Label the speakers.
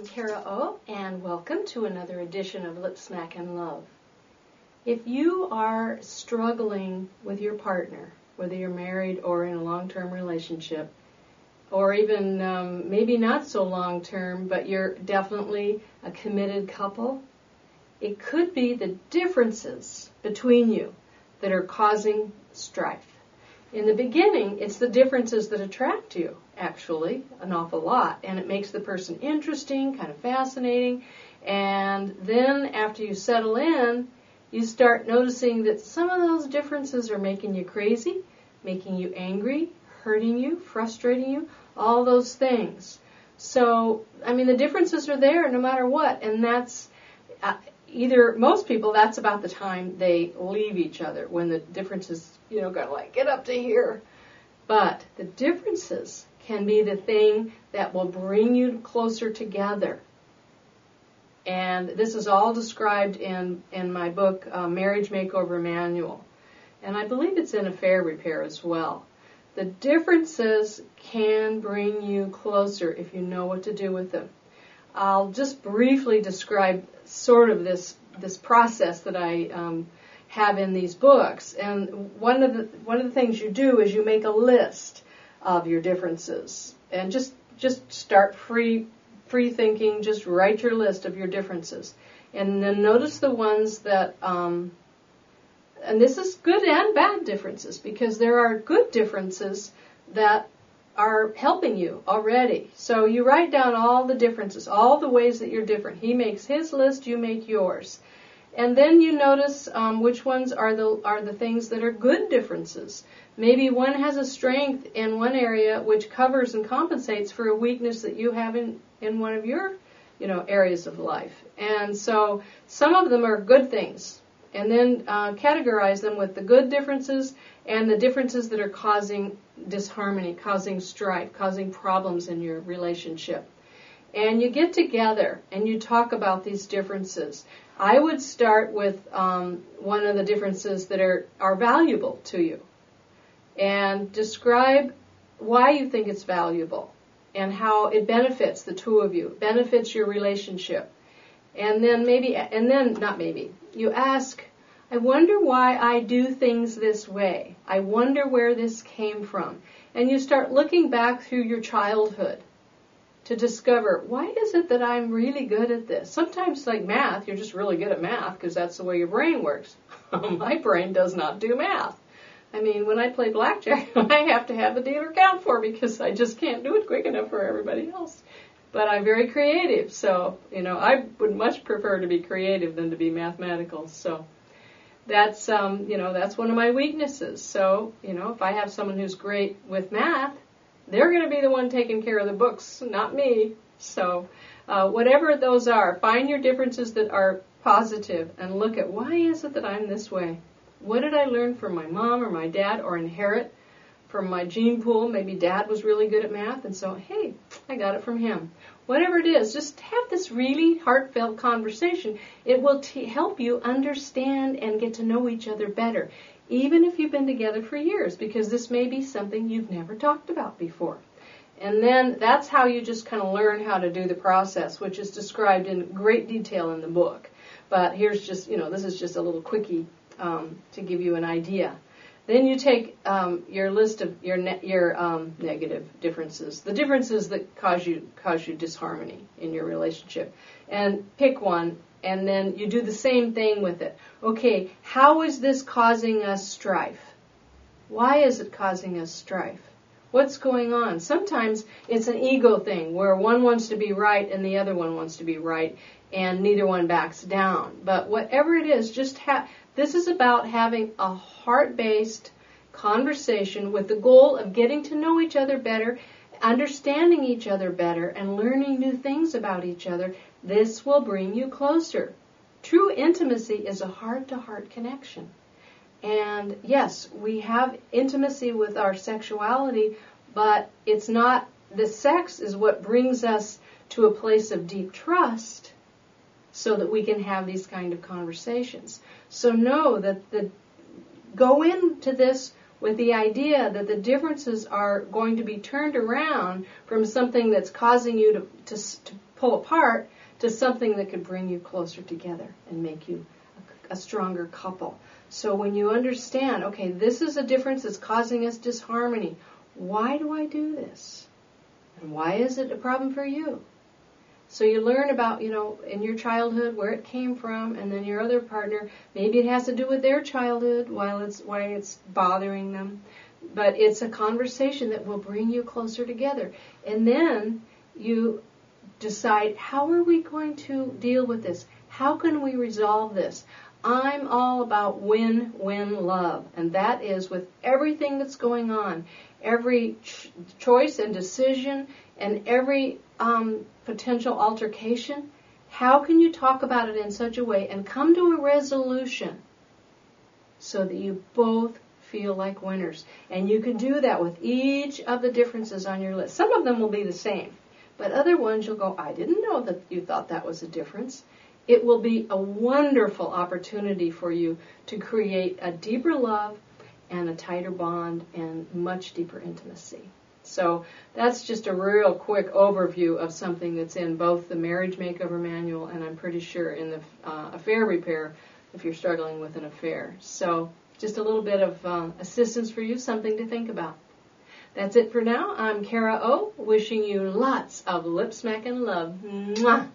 Speaker 1: I'm Kara O, and welcome to another edition of Lip Smack and Love. If you are struggling with your partner, whether you're married or in a long-term relationship, or even maybe not so long-term, but you're definitely a committed couple, it could be the differences between you that are causing strife. In the beginning, it's the differences that attract you, actually, an awful lot, and it makes the person interesting, kind of fascinating, and then after you settle in, you start noticing that some of those differences are making you crazy, making you angry, hurting you, frustrating you, all those things. So, the differences are there no matter what, and that's most people, that's about the time they leave each other, when the differences, kind of like, get up to here. But the differences can be the thing that will bring you closer together. And this is all described in my book, Marriage Makeover Manual. And I believe it's in Affair Repair as well. The differences can bring you closer if you know what to do with them. I'll just briefly describe sort of this process that I have in these books. And one of the things you do is you make a list of your differences. And just start free thinking, just write your list of your differences. And then notice the ones that, and this is good and bad differences, because there are good differences that are helping you already. So you write down all the differences, all the ways that you're different. He makes his list, you make yours. And then you notice which ones are the things that are good differences. Maybe one has a strength in one area which covers and compensates for a weakness that you have in one of your, areas of life. And so some of them are good things. And then categorize them with the good differences and the differences that are causing disharmony, causing strife, causing problems in your relationship. And you get together and you talk about these differences. I would start with one of the differences that are valuable to you. And describe why you think it's valuable and how it benefits the two of you, benefits your relationship. And then you ask, I wonder why I do things this way. I wonder where this came from. And you start looking back through your childhood to discover, why is it that I'm really good at this? Sometimes, like math, you're just really good at math because that's the way your brain works. My brain does not do math. When I play blackjack, I have to have the dealer count for me because I just can't do it quick enough for everybody else. But I'm very creative, so, I would much prefer to be creative than to be mathematical. So that's, that's one of my weaknesses. So, if I have someone who's great with math, they're going to be the one taking care of the books, not me. So whatever those are, find your differences that are positive and look at, why is it that I'm this way? What did I learn from my mom or my dad or inherit from my gene pool? Maybe dad was really good at math, and so, hey, I got it from him. Whatever it is, just have this really heartfelt conversation. It will help you understand and get to know each other better, even if you've been together for years, because this may be something you've never talked about before. And then that's how you just kind of learn how to do the process, which is described in great detail in the book. But here's just, this is just a little quickie to give you an idea. Then you take your list of your negative differences, the differences that cause you disharmony in your relationship, and pick one, and then you do the same thing with it. Okay, how is this causing us strife? Why is it causing us strife? What's going on? Sometimes it's an ego thing where one wants to be right and the other one wants to be right, and neither one backs down. But whatever it is, this is about having a heart-based conversation with the goal of getting to know each other better, understanding each other better, and learning new things about each other. This will bring you closer. True intimacy is a heart-to-heart connection. And yes, we have intimacy with our sexuality, but it's not, the sex is what brings us to a place of deep trust so that we can have these kind of conversations. So know that go into this with the idea that the differences are going to be turned around from something that's causing you to pull apart to something that could bring you closer together and make you a stronger couple. So when you understand, okay, this is a difference that's causing us disharmony. Why do I do this? And why is it a problem for you? So you learn about, in your childhood where it came from, and then your other partner, maybe it has to do with their childhood, why it's bothering them. But it's a conversation that will bring you closer together. And then you decide, how are we going to deal with this? How can we resolve this? I'm all about win-win love, and that is with everything that's going on, every choice and decision, and every potential altercation. How can you talk about it in such a way and come to a resolution so that you both feel like winners? And you can do that with each of the differences on your list. Some of them will be the same, but other ones you'll go, I didn't know that you thought that was a difference. It will be a wonderful opportunity for you to create a deeper love and a tighter bond and much deeper intimacy. So that's just a real quick overview of something that's in both the Marriage Makeover Manual and I'm pretty sure in the Affair Repair if you're struggling with an affair. So just a little bit of assistance for you, something to think about. That's it for now. I'm Kara O, wishing you lots of lip smack and love. Mwah!